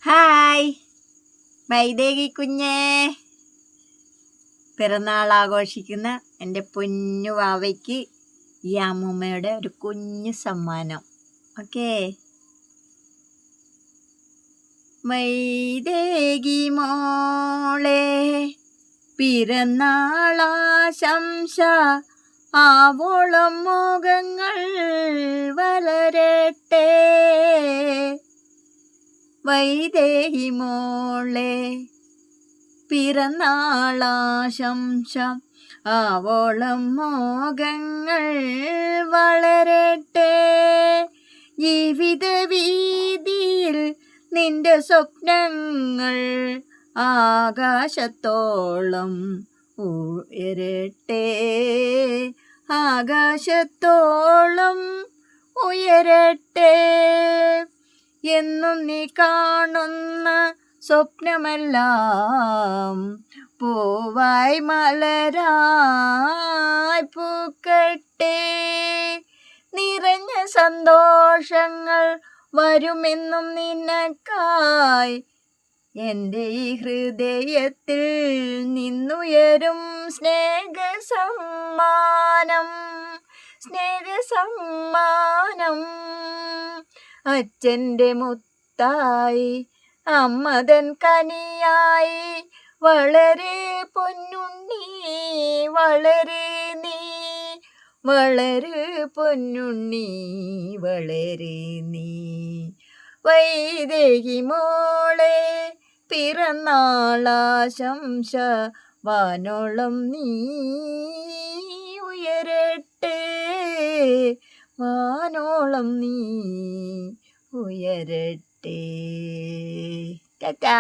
Hi Vaidehi കുഞ്ഞേ, പിറന്നാൾ ആഘോഷിക്കുന്ന എൻ്റെ പൊന്നു വാവയ്ക്ക് ഈ അമ്മൂമ്മയുടെ ഒരു കുഞ്ഞു സമ്മാനം. ഓക്കേ, വൈദേഹി മോളെ പിറന്നാളാശംസ, ആവോളം മോഹങ്ങൾ വളരട്ടെ. വൈദേഹി മോളെ പിറന്നാളാശംസ, ആവോളം മോഹങ്ങൾ വളരട്ടെ. ജീവിത വീതിയിൽ നിന്റെ സ്വപ്നങ്ങൾ ആകാശത്തോളം ഉയരട്ടെ, ആകാശത്തോളം ഉയരട്ടെ. എന്നും നീ കാണുന്ന സ്വപ്നമെല്ലാം പൂവായി മലരായി പൂക്കട്ടെ. നിറഞ്ഞ സന്തോഷങ്ങൾ വരുമെന്നും നിനക്കായി എൻ്റെ ഈ ഹൃദയത്തിൽ നിന്നുയരും സ്നേഹസമ്മാനം, സ്നേഹസമ്മാനം. അച്ഛൻ്റെ മുത്തായി അമ്മതൻ കനിയായി വളരെ പൊന്നുണ്ണി, വളരെ നീ, വളരെ പൊന്നുണ്ണി, വളരെ നീ. വൈദേഹി മോളെ പിറന്നാളാശംസ, വാനോളം നീ ഉയരട്ടെ, വാനോളം നീ ഉയരട്ടെ. ടാറ്റാ.